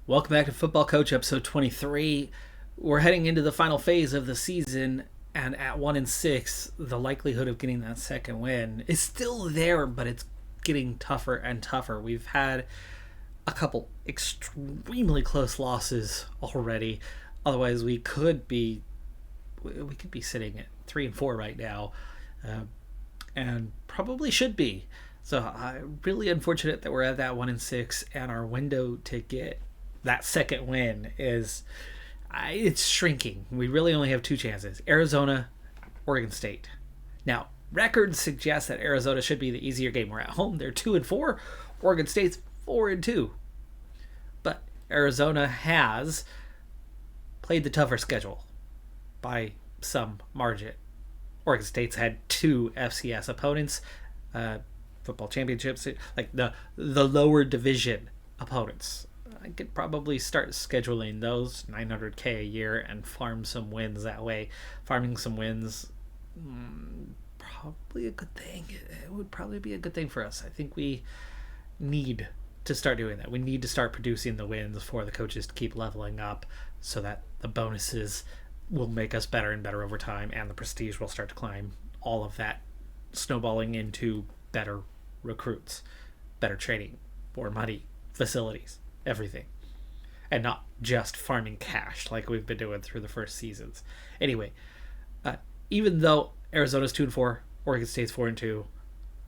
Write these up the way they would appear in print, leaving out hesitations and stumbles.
Welcome back to Football Coach, episode 23. We're heading into the final phase of the season, and at 1-6, the likelihood of getting that second win is still there, but it's getting tougher and tougher. We've had a couple extremely close losses already. Otherwise, we could be sitting at 3-4 right now, and probably should be. So, really unfortunate that we're at that 1-6, and our window to get that second win it's shrinking. We really only have two chances: Arizona, Oregon State. Now, records suggest that Arizona should be the easier game. We're at home. They're 2-4. Oregon State's 4-2. But Arizona has played the tougher schedule by some margin. Oregon State's had two FCS opponents, football championships, like the lower division opponents. I could probably start scheduling those $900K a year and farm some wins that way. Farming some wins, probably a good thing. It would probably be a good thing for us. I think we need to start doing that. We need to start producing the wins for the coaches to keep leveling up so that the bonuses will make us better and better over time, and the prestige will start to climb. All of that snowballing into better recruits, better training, more money, facilities, everything, and not just farming cash like we've been doing through the first seasons. Anyway, even though Arizona's 2-4, Oregon State's 4-2,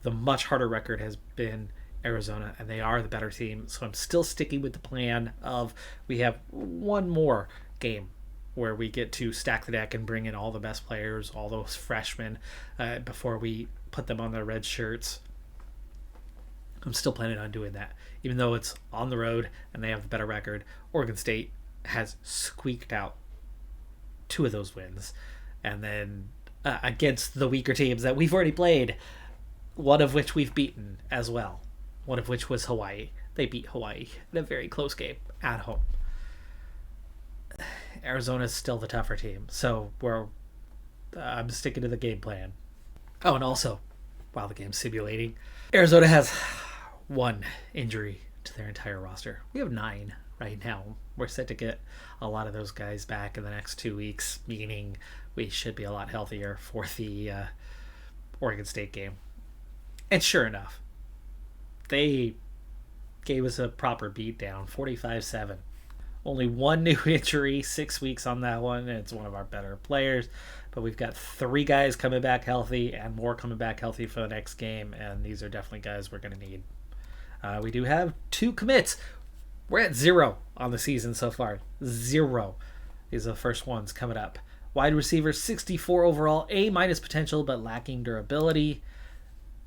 the much harder record has been Arizona, and they are the better team. So I'm still sticking with the plan of we have one more game where we get to stack the deck and bring in all the best players, all those freshmen, before we put them on their red shirts. I'm still planning on doing that. Even though it's on the road and they have the better record, Oregon State has squeaked out two of those wins. And then against the weaker teams that we've already played, one of which we've beaten as well. One of which was Hawaii. They beat Hawaii in a very close game at home. Arizona's still the tougher team. So I'm sticking to the game plan. Oh, and also, while the game's simulating, Arizona has one injury to their entire roster. We have 9 right now. We're set to get a lot of those guys back in the next 2 weeks, meaning we should be a lot healthier for the Oregon State game. And sure enough, they gave us a proper beatdown, 45-7. Only one new injury, 6 weeks on that one. It's one of our better players. But we've got 3 guys coming back healthy and more coming back healthy for the next game. And these are definitely guys we're going to need. We do have 2 commits. We're at 0 on the season so far. 0. These are the first ones coming up. Wide receiver, 64 overall, A- potential, but lacking durability.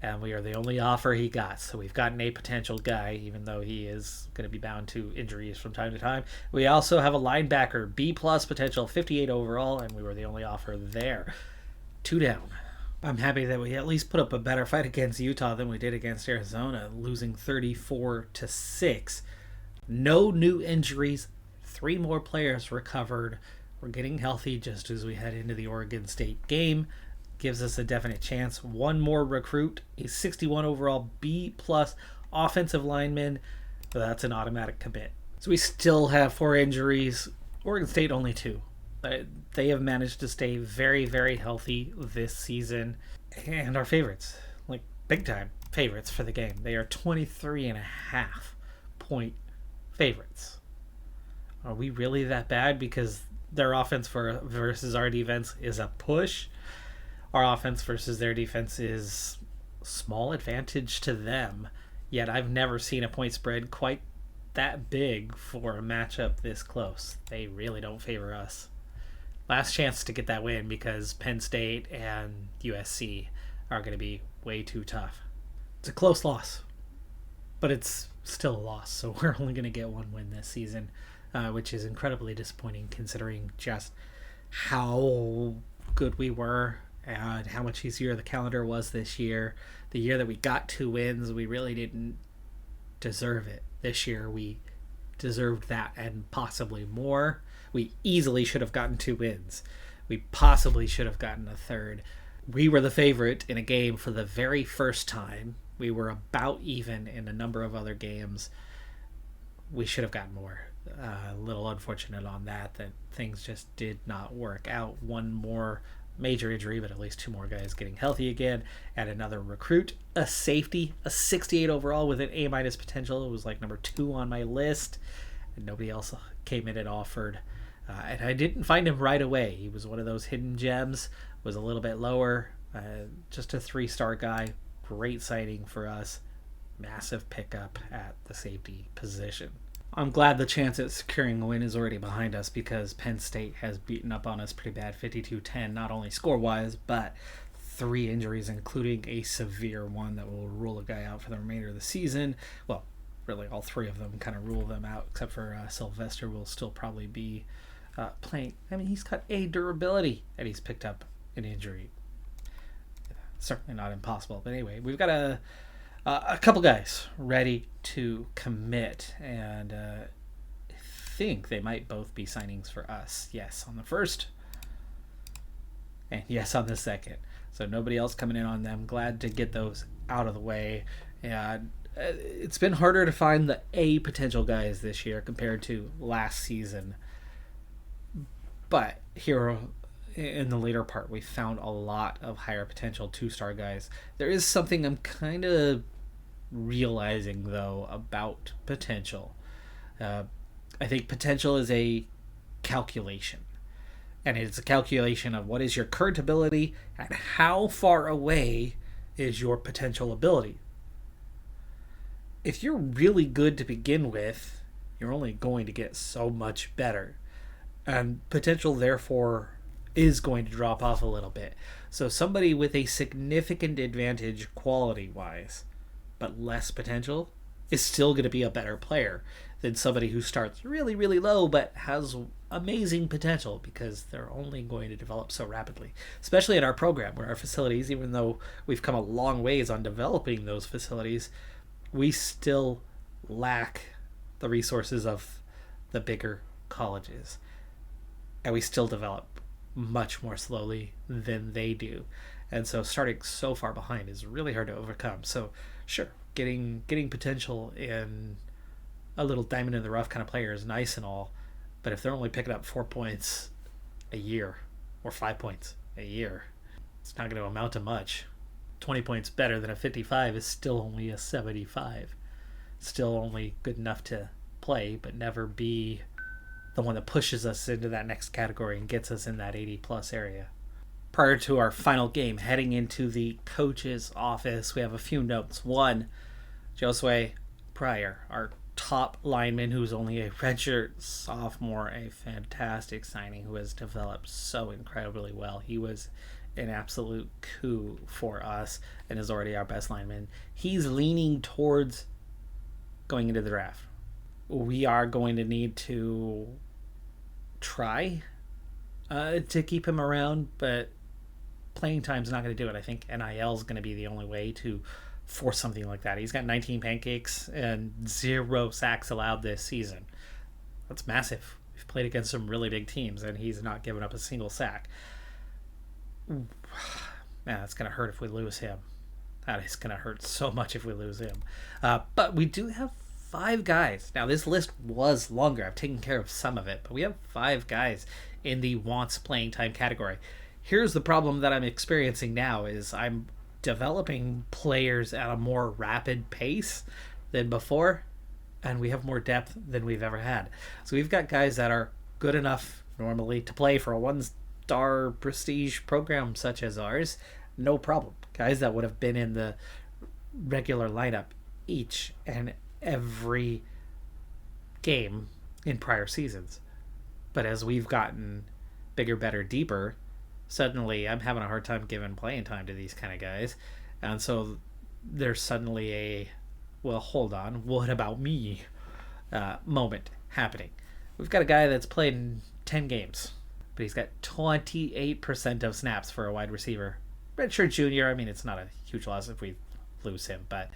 And we are the only offer he got. So we've got an A potential guy, even though he is going to be bound to injuries from time to time. We also have a linebacker, B+ potential, 58 overall, and we were the only offer there. 2 down. I'm happy that we at least put up a better fight against Utah than we did against Arizona, losing 34-6. No new injuries. 3 more players recovered. We're getting healthy just as we head into the Oregon State game. Gives us a definite chance. 1 more recruit, a 61 overall B+ offensive lineman. So that's an automatic commit. So we still have 4 injuries. Oregon State only 2. They have managed to stay very, very healthy this season. And our favorites, like big time favorites for the game. They are 23.5 point favorites. Are we really that bad? Because their offense versus our defense is a push. Our offense versus their defense is small advantage to them. Yet I've never seen a point spread quite that big for a matchup this close. They really don't favor us. Last chance to get that win because Penn State and USC are going to be way too tough. It's a close loss, but it's still a loss. So we're only going to get 1 win this season, which is incredibly disappointing considering just how good we were and how much easier the calendar was this year. The year that we got 2 wins, we really didn't deserve it. This year we deserved that and possibly more. We easily should have gotten 2 wins. We possibly should have gotten a third. We were the favorite in a game for the very first time. We were about even in a number of other games. we should have gotten more. A little unfortunate on that things just did not work out. One more major injury, but at least 2 more guys getting healthy again, and another recruit, a safety, a 68 overall with an A- potential. It was like number 2 on my list, and nobody else came in and offered. And I didn't find him right away. He was one of those hidden gems, was a little bit lower, just a 3-star guy. Great sighting for us. Massive pickup at the safety position. I'm glad the chance at securing a win is already behind us, because Penn State has beaten up on us pretty bad, 52-10, not only score-wise, but 3 injuries, including a severe one that will rule a guy out for the remainder of the season. Well, really all 3 of them kind of rule them out, except for Sylvester will still probably be playing. I mean, he's got a durability, and he's picked up an injury. Certainly not impossible, but anyway, we've got a couple guys ready to commit, and I think they might both be signings for us. Yes, on the first, and yes on the second. So nobody else coming in on them. Glad to get those out of the way. And it's been harder to find the A potential guys this year compared to last season. But here in the later part, we found a lot of higher potential 2-star guys. There is something I'm kind of realizing, though, about potential. I think potential is a calculation. And it's a calculation of what is your current ability and how far away is your potential ability. If you're really good to begin with, you're only going to get so much better. And potential, therefore, is going to drop off a little bit. So somebody with a significant advantage quality-wise, but less potential, is still going to be a better player than somebody who starts really, really low but has amazing potential, because they're only going to develop so rapidly. Especially in our program, where our facilities, even though we've come a long ways on developing those facilities, we still lack the resources of the bigger colleges. And we still develop much more slowly than they do. And so starting so far behind is really hard to overcome. So sure, getting potential in a little diamond in the rough kind of player is nice and all, but if they're only picking up 4 points a year or 5 points a year, it's not going to amount to much. 20 points better than a 55 is still only a 75. Still only good enough to play, but never be the one that pushes us into that next category and gets us in that 80 plus area. Prior to our final game, heading into the coach's office, we have a few notes. One, Josue Pryor, our top lineman, who's only a redshirt sophomore, a fantastic signing who has developed so incredibly well. He was an absolute coup for us and is already our best lineman. He's leaning towards going into the draft. We are going to need to try to keep him around, but playing time's not going to do it. I think NIL is going to be the only way to force something like that. He's got 19 pancakes and 0 sacks allowed this season. That's massive. We've played against some really big teams, and he's not given up a single sack. Man, that's going to hurt if we lose him. That is going to hurt so much if we lose him. But we do have 5 guys. Now, this list was longer. I've taken care of some of it, but we have 5 guys in the wants playing time category. Here's the problem that I'm experiencing now is I'm developing players at a more rapid pace than before, and we have more depth than we've ever had. So we've got guys that are good enough normally to play for a 1-star prestige program such as ours, no problem. Guys that would have been in the regular lineup each and every game in prior seasons. But as we've gotten bigger, better, deeper, suddenly I'm having a hard time giving playing time to these kind of guys. And so there's suddenly a, well, hold on, what about me moment happening. We've got a guy that's played in 10 games, but he's got 28% of snaps for a wide receiver. Redshirt junior, I mean, it's not a huge loss if we lose him, but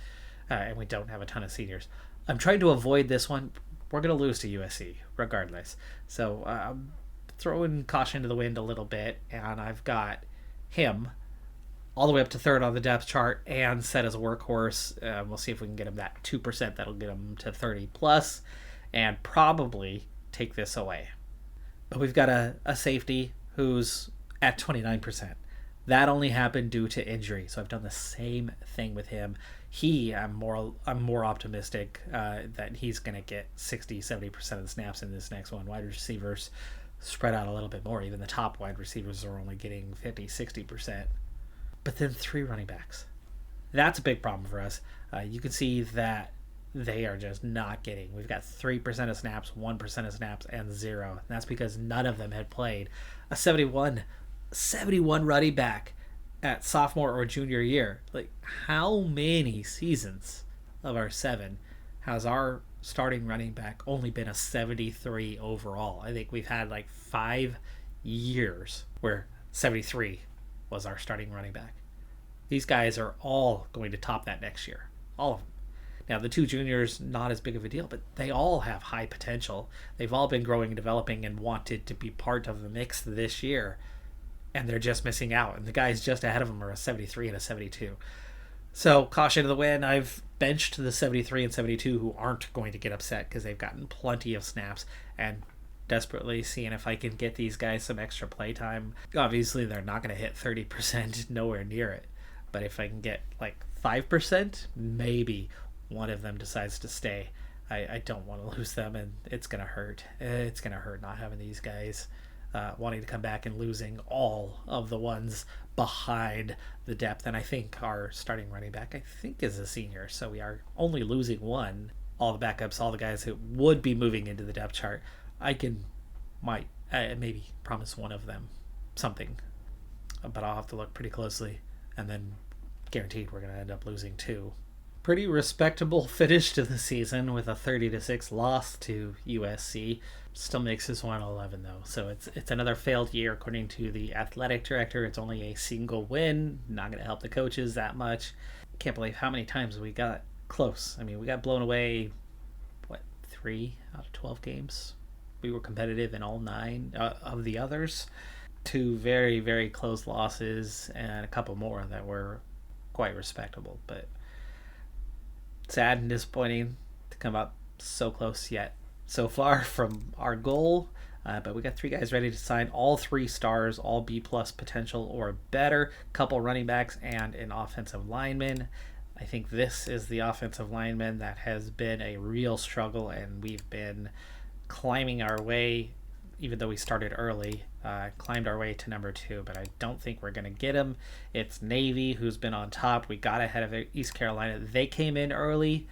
and we don't have a ton of seniors. I'm trying to avoid this one. We're going to lose to USC regardless. So I'm throwing caution to the wind a little bit, and I've got him all the way up to 3rd on the depth chart and set as a workhorse. We'll see if we can get him that 2%. That'll get him to 30 plus. and probably take this away. But we've got a safety who's at 29%. That only happened due to injury. So I've done the same thing with him. I'm more optimistic that he's going to get 60-70% of the snaps in this next one. Wide receivers spread out a little bit more. Even the top wide receivers are only getting 50-60%. But then 3 running backs. That's a big problem for us. You can see that they are just not getting. We've got 3% of snaps, 1% of snaps, and 0. And that's because none of them had played. A 71 running back at sophomore or junior year. Like, how many seasons of our 7 has our starting running back only been a 73 overall? I think we've had like 5 years where 73 was our starting running back. These guys are all going to top that next year. All of them. Now, the 2 juniors, not as big of a deal, but they all have high potential. They've all been growing and developing and wanted to be part of the mix this year. And they're just missing out. And the guys just ahead of them are a 73 and a 72. So, caution to the wind. I've benched the 73 and 72 who aren't going to get upset because they've gotten plenty of snaps and desperately seeing if I can get these guys some extra play time. Obviously, they're not going to hit 30%, nowhere near it. But if I can get like 5%, maybe one of them decides to stay. I don't want to lose them, and it's going to hurt. It's going to hurt not having these guys wanting to come back and losing all of the ones behind the depth. And I think our starting running back, I think, is a senior. So we are only losing one. All the backups, all the guys who would be moving into the depth chart, might maybe promise one of them something. But I'll have to look pretty closely. And then guaranteed we're going to end up losing 2. Pretty respectable finish to the season with a 30-6 loss to USC. Still makes us 111 though, so it's another failed year according to the athletic director. It's only a single win, not going to help the coaches that much. Can't believe how many times we got close. I mean, we got blown away 3 out of 12 games. We were competitive in all 9 of the others. 2 very, very close losses and a couple more that were quite respectable, but sad and disappointing to come up so close yet so far from our goal. But we got 3 guys ready to sign, all 3 stars, all B+ potential or better, couple running backs and an offensive lineman. I think this is the offensive lineman that has been a real struggle, and we've been climbing our way, even though we started early, climbed our way to number 2, but I don't think we're going to get him. It's Navy who's been on top. We got ahead of East Carolina. They came in early.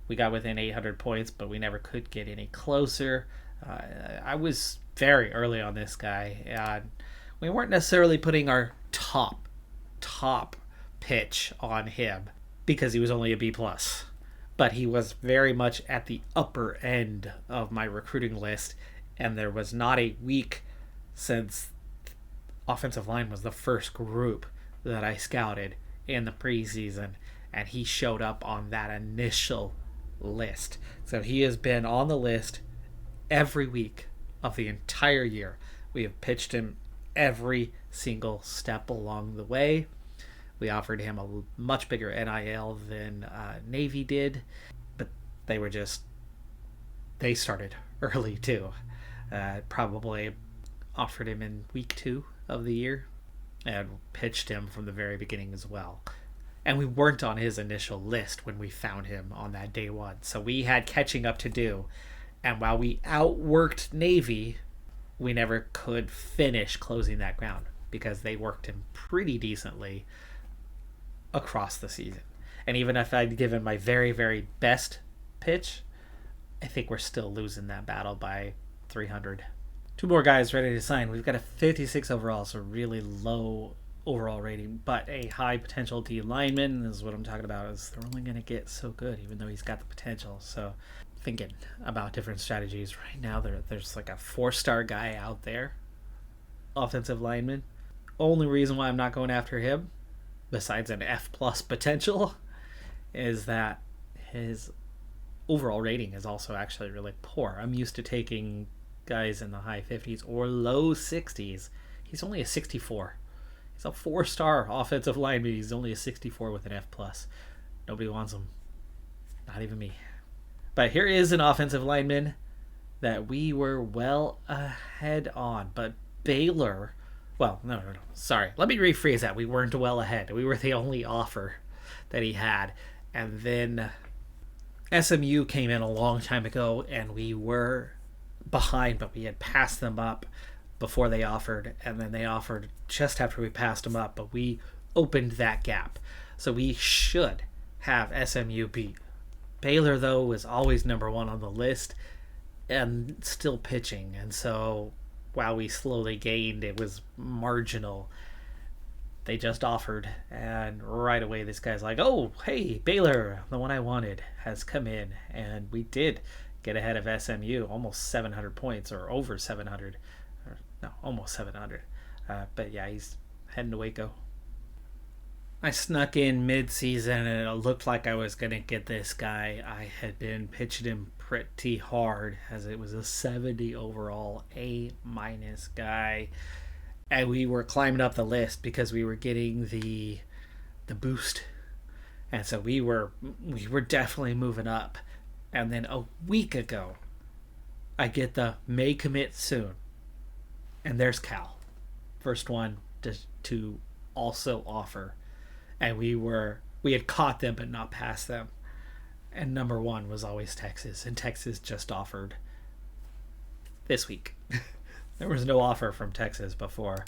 We got within 800 points, but we never could get any closer. I was very early on this guy. We weren't necessarily putting our top pitch on him because he was only a B+. But he was very much at the upper end of my recruiting list, and there was not a week since offensive line was the first group that I scouted in the preseason, and he showed up on that initial list. So he has been on the list every week of the entire year. We have pitched him every single step along the way. We offered him a much bigger NIL than Navy did, but they started early too. Probably offered him in week 2 of the year and pitched him from the very beginning as well. And we weren't on his initial list when we found him on that day 1. So we had catching up to do. And while we outworked Navy, we never could finish closing that ground because they worked him pretty decently across the season. And even if I'd given my very, very best pitch, I think we're still losing that battle by 300. 2 more guys ready to sign. We've got a 56 overall, so really low overall rating, but a high potential D lineman. This is what I'm talking about, is they're only going to get so good even though he's got the potential. So thinking about different strategies right now, there's like a 4-star guy out there, offensive lineman. Only reason why I'm not going after him, besides an F+ potential, is that his overall rating is also actually really poor. I'm used to taking guys in the high 50s or low 60s. He's only a 64. He's a 4-star offensive lineman. He's only a 64 with an F+. Nobody wants him. Not even me. But here is an offensive lineman that we were well ahead on. But Baylor, well, no. Sorry. Let me rephrase that. We weren't well ahead. We were the only offer that he had. And then SMU came in a long time ago, and we were behind, but we had passed them up before they offered, and then they offered just after we passed them up, but we opened that gap. So we should have SMU beat. Baylor, though, was always number one on the list and still pitching, and so while we slowly gained, it was marginal. They just offered, and right away this guy's like, oh, hey, Baylor, the one I wanted, has come in, and we did get ahead of SMU, almost 700 points, or over 700, or no, almost 700. But yeah, he's heading to Waco. I snuck in mid-season, and it looked like I was going to get this guy. I had been pitching him pretty hard, as it was a 70 overall, A- guy. And we were climbing up the list because we were getting the boost. And so we were definitely moving up. And then a week ago, I get the may commit soon. And there's Cal. First one to also offer. And we had caught them but not passed them. And number one was always Texas. And Texas just offered this week. There was no offer from Texas before.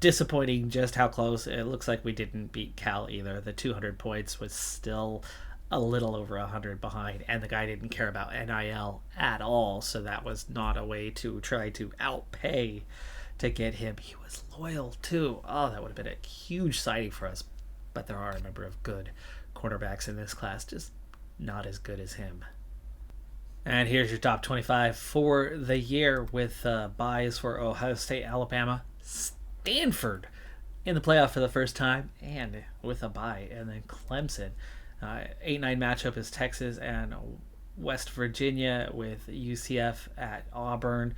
Disappointing just how close. It looks like we didn't beat Cal either. The 200 points was still a little over 100 behind, and the guy didn't care about NIL at all, so that was not a way to try to outpay to get him. He was loyal too. Oh, that would have been a huge signing for us. But there are a number of good cornerbacks in this class, just not as good as him. And here's your top 25 for the year, with buys for Ohio State, Alabama, Stanford in the playoff for the first time, and with a bye, and then Clemson. 8-9 matchup is Texas and West Virginia, with UCF at Auburn,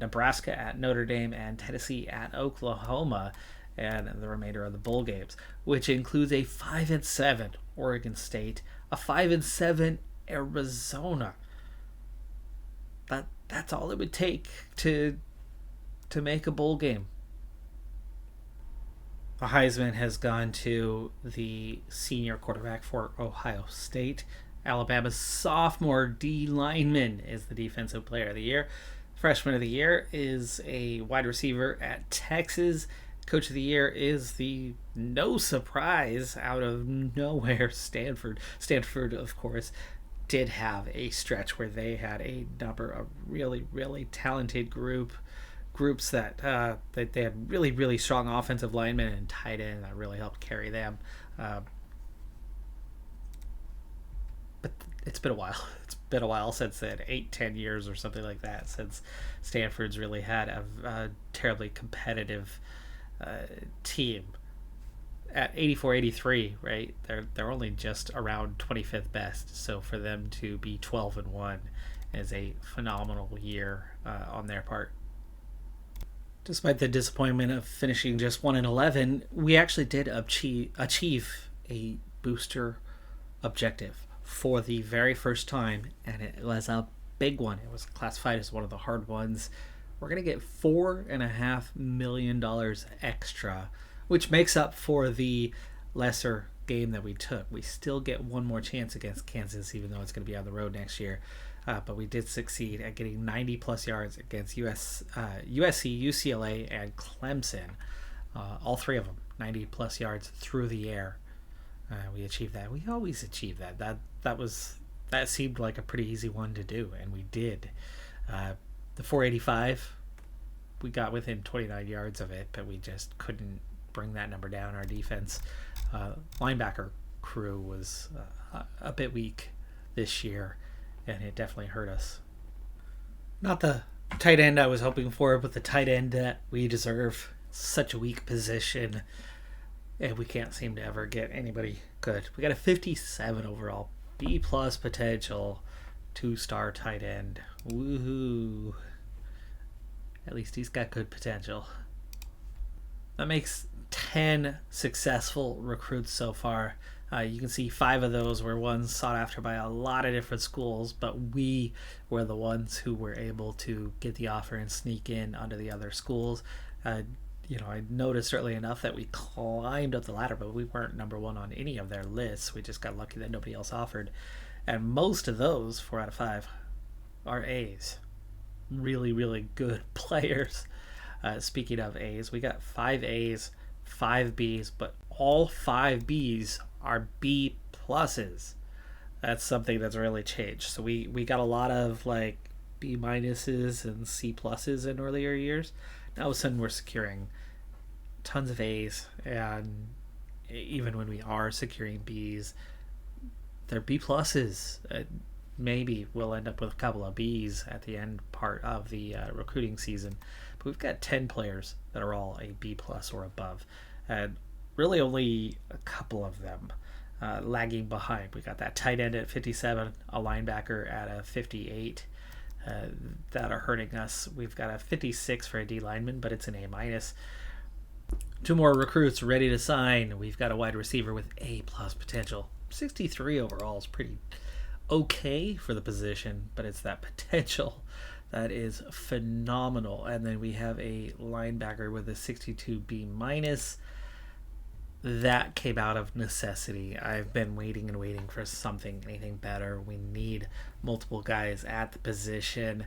Nebraska at Notre Dame, and Tennessee at Oklahoma, and the remainder of the bowl games, which includes a 5-7 Oregon State, a 5-7 Arizona. That's all it would take to make a bowl game. The Heisman has gone to the senior quarterback for Ohio State. Alabama's sophomore D lineman is the defensive player of the year. Freshman of the year is a wide receiver at Texas. Coach of the year is the no surprise out of nowhere Stanford. Stanford, of course, did have a stretch where they had a number of really, really talented groups that they had really, really strong offensive linemen and tight end that really helped carry them. But it's been a while. It's been a while since then, 8-10 years or something like that, since Stanford's really had a terribly competitive team. At 84-83, right? They're only just around 25th best. So for them to be 12-1 is a phenomenal year on their part. Despite the disappointment of finishing just 1-11, we actually did achieve a booster objective for the very first time, and it was a big one. It was classified as one of the hard ones. We're going to get $4.5 million extra, which makes up for the lesser game that we took. We still get one more chance against Kansas, even though it's going to be on the road next year. But we did succeed at getting 90-plus yards against USC, UCLA, and Clemson. All three of them, 90-plus yards through the air. We achieved that. We always achieve that. That seemed like a pretty easy one to do, and we did. The 485, we got within 29 yards of it, but we just couldn't bring that number down. Our defense linebacker crew was a bit weak this year, and it definitely hurt us. Not the tight end I was hoping for, but the tight end that we deserve. Such a weak position, and we can't seem to ever get anybody good. We got a 57 overall, B+ potential, 2-star tight end. Woohoo! At least he's got good potential. That makes 10 successful recruits so far. You can see 5 of those were ones sought after by a lot of different schools, but we were the ones who were able to get the offer and sneak in under the other schools. I noticed early enough that we climbed up the ladder, but we weren't number one on any of their lists. We just got lucky that nobody else offered. And most of those, 4 out of 5, are A's. Really, really good players. Speaking of A's, we got 5 A's, 5 B's, but all 5 B's are B pluses. That's something that's really changed. So we got a lot of like B minuses and C pluses in earlier years. Now all of a sudden we're securing tons of A's, and even when we are securing B's, they're B pluses. Maybe we'll end up with a couple of B's at the end part of the recruiting season, but we've got 10 players that are all a B plus or above, and really only a couple of them lagging behind. We got that tight end at 57, a linebacker at a 58 that are hurting us. We've got a 56 for a D lineman, but it's an A minus. 2 more recruits ready to sign. We've got a wide receiver with A plus potential. 63 overall is pretty okay for the position, but it's that potential that is phenomenal. And then we have a linebacker with a 62 B minus. That came out of necessity. I've been waiting and waiting for anything better. We need multiple guys at the position.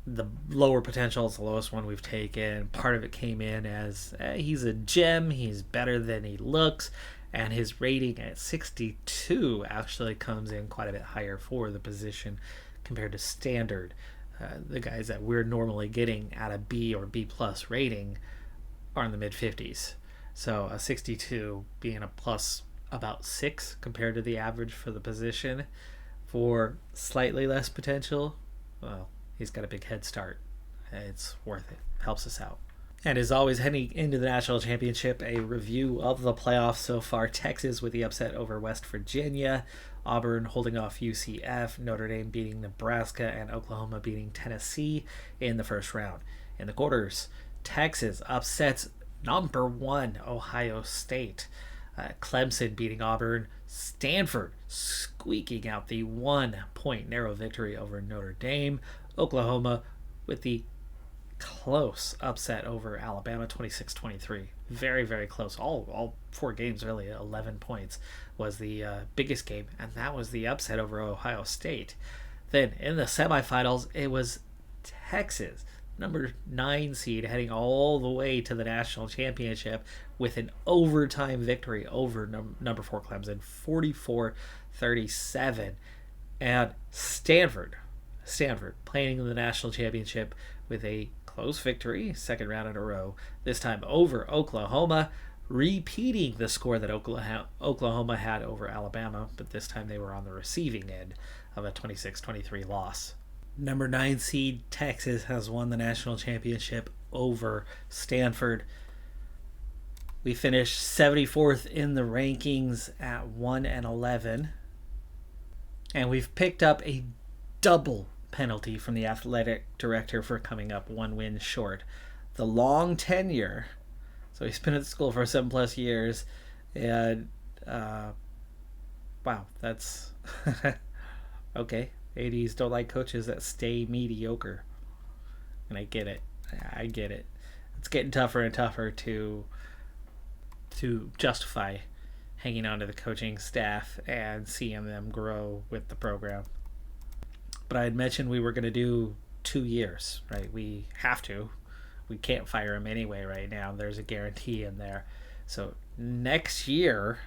The lower potential is the lowest one we've taken. Part of it came in as he's a gem, he's better than he looks, and his rating at 62 actually comes in quite a bit higher for the position compared to standard. The guys that we're normally getting at a B or B plus rating are in the mid 50s. So a 62 being a plus about 6 compared to the average for the position. For slightly less potential, well, he's got a big head start. It's worth it. Helps us out. And as always, heading into the national championship, a review of the playoffs so far. Texas with the upset over West Virginia. Auburn holding off UCF. Notre Dame beating Nebraska. And Oklahoma beating Tennessee in the first round. In the quarters, Texas upsets number 1 Ohio State. Clemson beating Auburn. Stanford squeaking out the 1-point narrow victory over Notre Dame. Oklahoma with the close upset over Alabama, 26-23. Very, very close. All 4 games, really. 11 points was the biggest game, and that was the upset over Ohio State. Then in the semifinals, it was Texas, number 9 seed, heading all the way to the national championship with an overtime victory over number 4 Clemson, 44-37. And Stanford playing in the national championship with a close victory, second round in a row, this time over Oklahoma, repeating the score that Oklahoma had over Alabama, but this time they were on the receiving end of a 26-23 loss. Number 9 seed Texas has won the national championship over Stanford. We finished 74th in the rankings at 1-11, and we've picked up a double penalty from the athletic director for coming up 1 win short. The long tenure, so he's been at the school for 7+ years, and wow, that's okay. ADs don't like coaches that stay mediocre, and I get it. It's getting tougher and tougher to justify hanging on to the coaching staff and seeing them grow with the program. But I had mentioned we were going to do 2 years, right? We have to. We can't fire him anyway right now. There's a guarantee in there. So next year,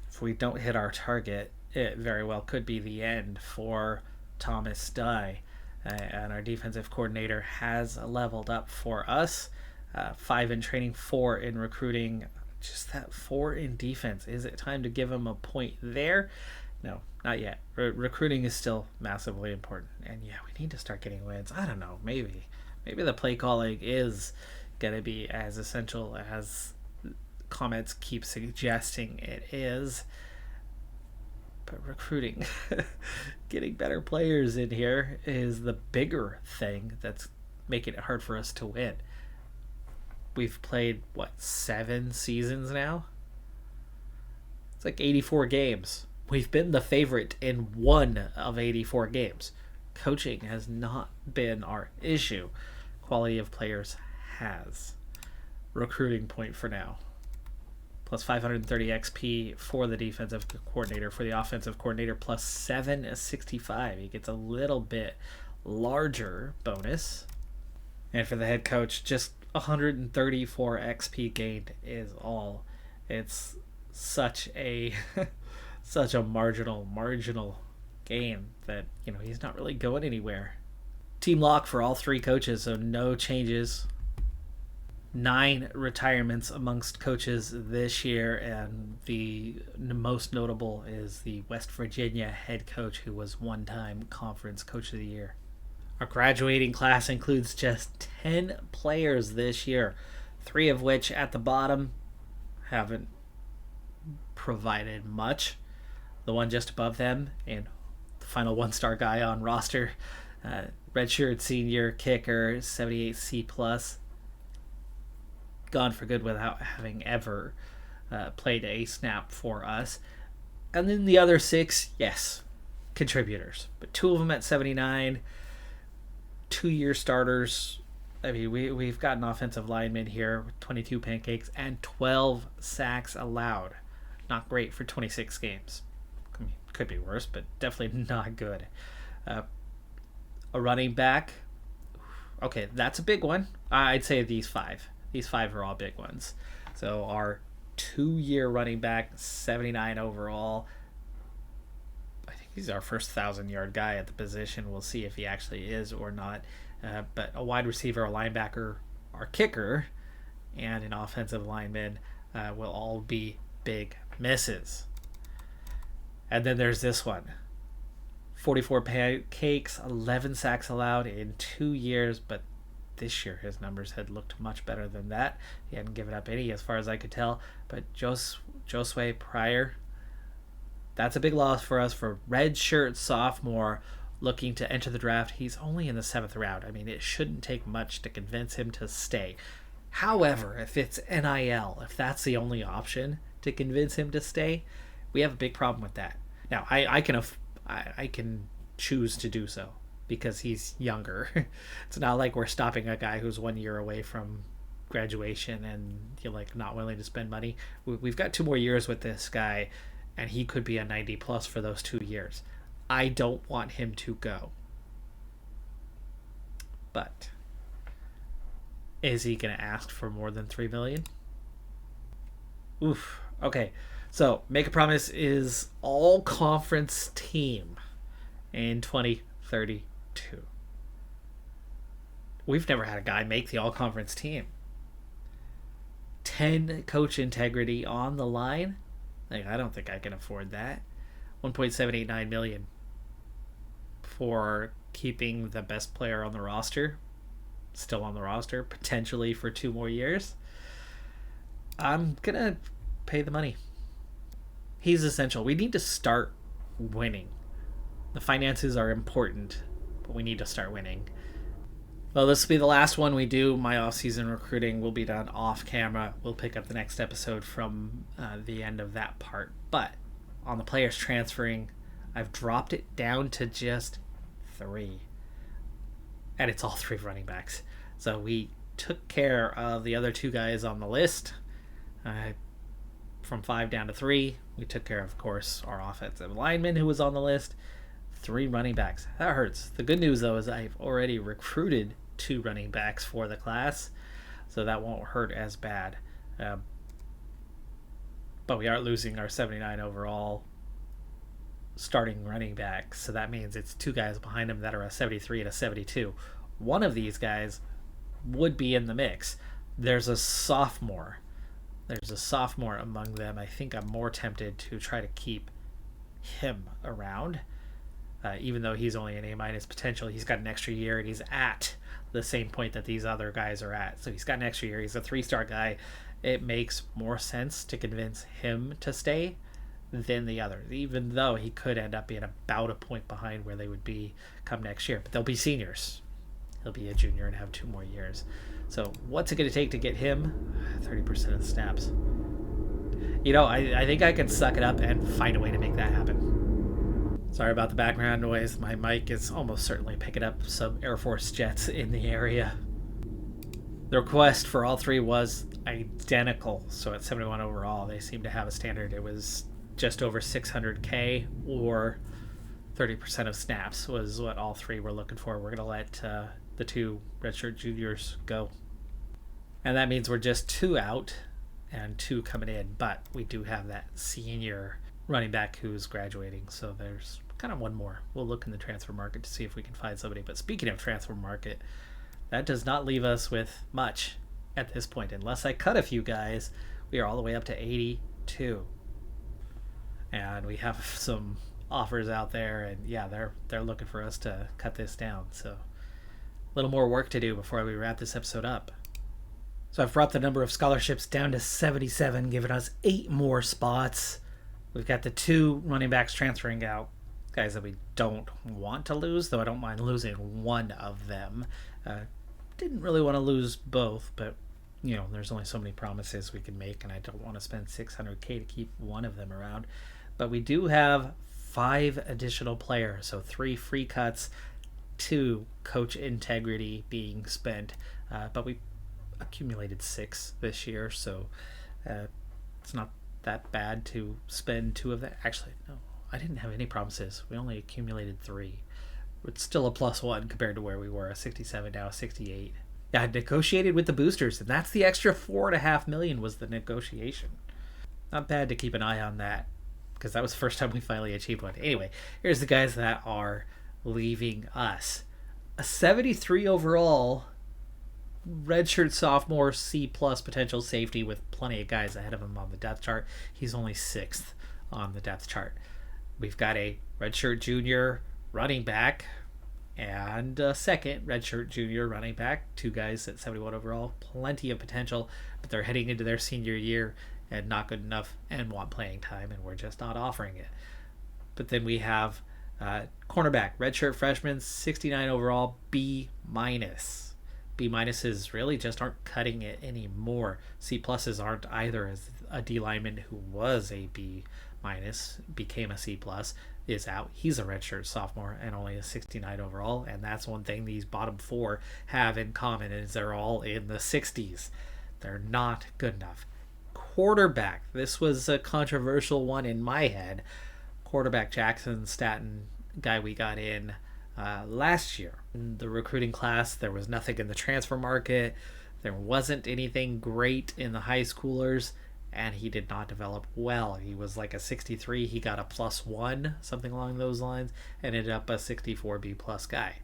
if we don't hit our target, it very well could be the end for Thomas Dye. And our defensive coordinator has leveled up for us. 5 in training, 4 in recruiting. Just that 4 in defense. Is it time to give him a point there? No, not yet. Recruiting is still massively important. And yeah, we need to start getting wins. I don't know, maybe the play calling is going to be as essential as comments keep suggesting it is. But recruiting, getting better players in here is the bigger thing that's making it hard for us to win. We've played, 7 seasons now? It's like 84 games. We've been the favorite in 1 of 84 games. Coaching has not been our issue. Quality of players has. Recruiting point for now. Plus 530 XP for the defensive coordinator. For the offensive coordinator, plus 765. He gets a little bit larger bonus. And for the head coach, just 134 XP gained is all. It's such a marginal gain that, he's not really going anywhere. Team lock for all 3 coaches, so no changes. 9 retirements amongst coaches this year, and the most notable is the West Virginia head coach, who was one-time conference coach of the year. Our graduating class includes just 10 players this year, 3 of which at the bottom haven't provided much. The one just above them, and the final 1-star guy on roster, redshirt senior kicker, 78 C+, gone for good without having ever played a snap for us. And then the other 6, yes, contributors, but 2 of them at 79, 2-year starters. I mean, we've got an offensive lineman here with 22 pancakes and 12 sacks allowed. Not great for 26 games. I mean, could be worse, but definitely not good. A running back, okay, that's a big one. I'd say these 5. These 5 are all big ones. So our 2-year running back, 79 overall. I think he's our first 1,000-yard guy at the position. We'll see if he actually is or not. But a wide receiver, a linebacker, our kicker, and an offensive lineman will all be big misses. And then there's this one. 44 pancakes, 11 sacks allowed in 2 years, but this year his numbers had looked much better than that. He hadn't given up any as far as I could tell. But Josue Pryor, that's a big loss for us for redshirt sophomore looking to enter the draft. He's only in the 7th round. I mean, it shouldn't take much to convince him to stay. However, if it's NIL, if that's the only option to convince him to stay, we have a big problem with that. Now, I can choose to do so because he's younger. It's not like we're stopping a guy who's 1 year away from graduation and you're like not willing to spend money. We've got 2 more years with this guy, and he could be a 90 plus for those 2 years. I don't want him to go. But is he going to ask for more than $3 million? Oof. Okay. So, Make a Promise is all conference team in 2032. We've never had a guy make the all conference team. 10 coach integrity on the line. Like, I don't think I can afford that. $1.789 million for keeping the best player on the roster, still on the roster, potentially for 2 more years. I'm gonna pay the money. He's essential. We need to start winning. The finances are important, but we need to start winning. Well, this will be the last one we do. My off-season recruiting will be done off camera. We'll pick up the next episode from the end of that part. But on the players transferring, I've dropped it down to just 3. And it's all 3 running backs. So we took care of the other 2 guys on the list. From 5 down to 3. We took care of course, our offensive lineman who was on the list. 3 running backs. That hurts. The good news, though, is I've already recruited 2 running backs for the class, so that won't hurt as bad. But we are losing our 79 overall starting running back, so that means it's 2 guys behind him that are a 73 and a 72. One of these guys would be in the mix. There's a sophomore among them. I think I'm more tempted to try to keep him around. Even though he's only an A- potential, he's got an extra year and he's at the same point that these other guys are at. So he's got an extra year. He's a 3-star guy. It makes more sense to convince him to stay than the others, even though he could end up being about a point behind where they would be come next year. But they'll be seniors. He'll be a junior and have 2 more years. So what's it going to take to get him? 30% of the snaps. I think I can suck it up and find a way to make that happen. Sorry about the background noise. My mic is almost certainly picking up some Air Force jets in the area. The request for all three was identical. So at 71 overall, they seem to have a standard. It was just over 600K or 30% of snaps was what all three were looking for. We're going to let the two redshirt juniors go. And that means we're just 2 out and 2 coming in. But we do have that senior running back who's graduating. So there's kind of one more. We'll look in the transfer market to see if we can find somebody. But speaking of transfer market, that does not leave us with much at this point. Unless I cut a few guys, we are all the way up to 82. And we have some offers out there, and yeah, they're looking for us to cut this down. So a little more work to do before we wrap this episode up. So I've brought the number of scholarships down to 77, giving us 8 more spots. We've got the 2 running backs transferring out, guys that we don't want to lose, though I don't mind losing one of them. Didn't really want to lose both, but there's only so many promises we can make, and I don't want to spend $600K to keep one of them around. But we do have 5 additional players, so 3 free cuts, 2 coach integrity being spent, but we accumulated 6 this year, so it's not that bad to spend 2 of that. Actually, no, I didn't have any promises. We only accumulated 3. It's still a +1 compared to where we were, a 67, now a 68. Yeah, I negotiated with the boosters, and that's the extra $4.5 million was the negotiation. Not bad to keep an eye on that, because that was the first time we finally achieved one. Anyway, here's the guys that are leaving us. A 73 overall redshirt sophomore C+ potential safety with plenty of guys ahead of him on the depth chart. He's only 6th on the depth chart. We've got a redshirt junior running back and a second redshirt junior running back. 2 guys at 71 overall. Plenty of potential, but they're heading into their senior year and not good enough and want playing time, and we're just not offering it. But then we have cornerback, redshirt freshman, 69 overall, B-. B-minuses really just aren't cutting it anymore. C+s aren't either, as a D lineman who was a B- became a C+ is out. He's a redshirt sophomore and only a 69 overall, and that's one thing these bottom 4 have in common is they're all in the 60s. They're not good enough. Quarterback, this was a controversial one in my head. Quarterback Jackson Staten, guy we got in last year. In the recruiting class, there was nothing in the transfer market. There wasn't anything great in the high schoolers, and he did not develop well. He was like a 63. He got a +1, something along those lines, and ended up a 64 B+ guy.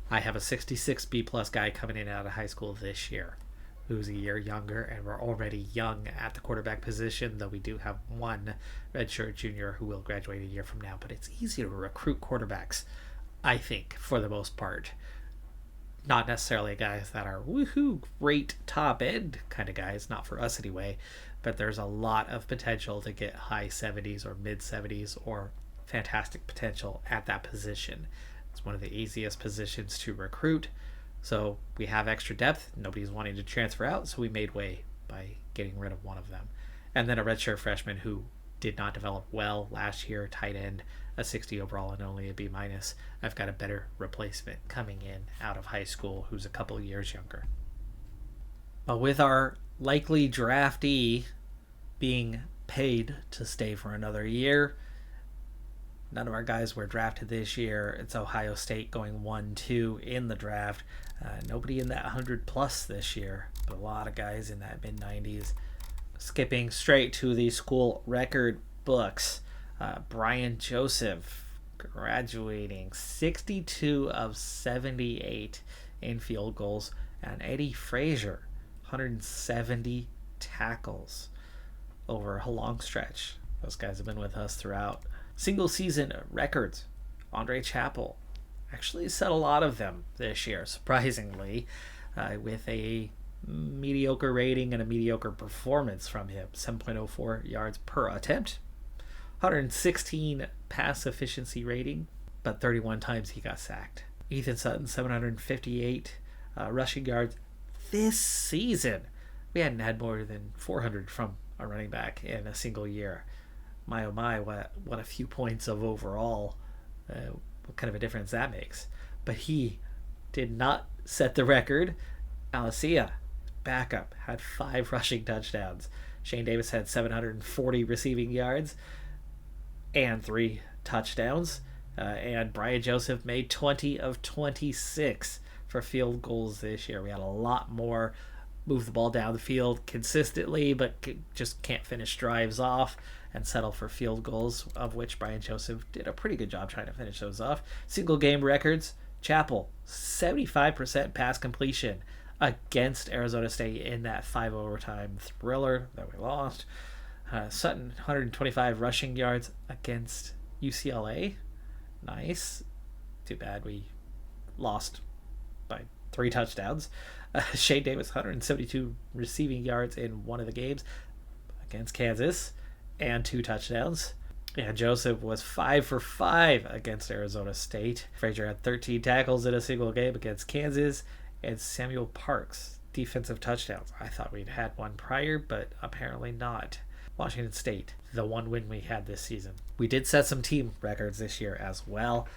I have a 66 B+ guy coming in out of high school this year, who's a year younger, and we're already young at the quarterback position, though we do have one redshirt junior who will graduate a year from now. But it's easy to recruit quarterbacks, I think, for the most part. Not necessarily guys that are woohoo, great top end kind of guys, not for us anyway, but there's a lot of potential to get high 70s or mid 70s or fantastic potential at that position. It's one of the easiest positions to recruit. So we have extra depth. Nobody's wanting to transfer out, so we made way by getting rid of one of them. And then a redshirt freshman who did not develop well last year, tight end, a 60 overall and only a B-. I've got a better replacement coming in out of high school who's a couple years younger. But with our likely draftee being paid to stay for another year, none of our guys were drafted this year. It's Ohio State going 1-2 in the draft. Nobody in that 100+ this year, but a lot of guys in that mid-90s. Skipping straight to the school record books. Brian Joseph graduating 62 of 78 in field goals, and Eddie Frazier 170 tackles over a long stretch. Those guys have been with us throughout. Single season records. Andre Chappell actually set a lot of them this year, surprisingly, with a mediocre rating and a mediocre performance from him. 7.04 yards per attempt, 116 pass efficiency rating, but 31 times he got sacked. Ethan Sutton, 758 rushing yards this season. We hadn't had more than 400 from a running back in a single year. My oh my, what a few points of overall, what kind of a difference that makes. But he did not set the record. Alicia, backup, had 5 rushing touchdowns. Shane Davis had 740 receiving yards and 3 touchdowns. And Brian Joseph made 20 of 26 for field goals this year. We had a lot more move the ball down the field consistently, but just can't finish drives off and settle for field goals, of which Brian Joseph did a pretty good job trying to finish those off. Single game records, Chapel, 75% pass completion against Arizona State in that 5 overtime thriller that we lost. Sutton, 125 rushing yards against UCLA. Nice. Too bad we lost by 3 touchdowns. Shane Davis, 172 receiving yards in one of the games against Kansas and 2 touchdowns. And Joseph was 5 for 5 against Arizona State. Frazier had 13 tackles in a single game against Kansas. And Samuel Parks, defensive touchdowns. I thought we'd had one prior, but apparently not. Washington State, the one win we had this season. We did set some team records this year as well.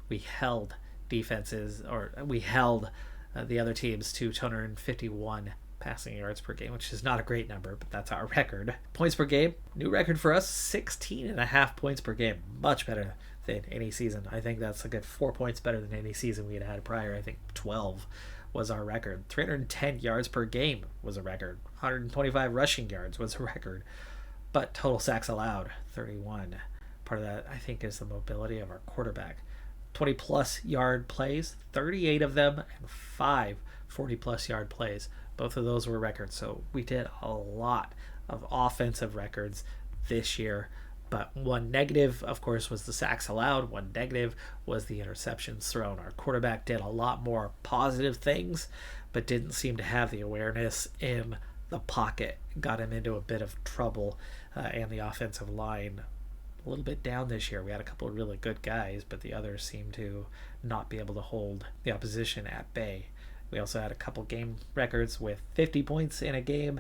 We held defenses, or we held the other teams to 251 passing yards per game, which is not a great number, but that's our record. Points per game, new record for us, 16.5 points per game. Much better than any season. I think that's a good 4 points better than any season we had prior. I think 12 was our record. 310 yards per game was a record. 125 rushing yards was a record. But total sacks allowed, 31. Part of that, I think, is the mobility of our quarterback. 20-plus yard plays, 38 of them, and 5 40-plus yard plays. Both of those were records. So we did a lot of offensive records this year. But one negative, of course, was the sacks allowed. One negative was the interceptions thrown. Our quarterback did a lot more positive things, but didn't seem to have the awareness in the pocket. Got him into a bit of trouble, and the offensive line a little bit down this year. We had a couple of really good guys, but the others seemed to not be able to hold the opposition at bay. We also had a couple game records with 50 points in a game,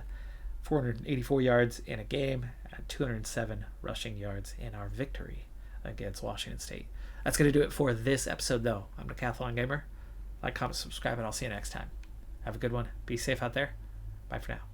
484 yards in a game, and 207 rushing yards in our victory against Washington State. That's going to do it for this episode, though. I'm Decathlon Gamer. Like, comment, subscribe, and I'll see you next time. Have a good one. Be safe out there. Bye for now.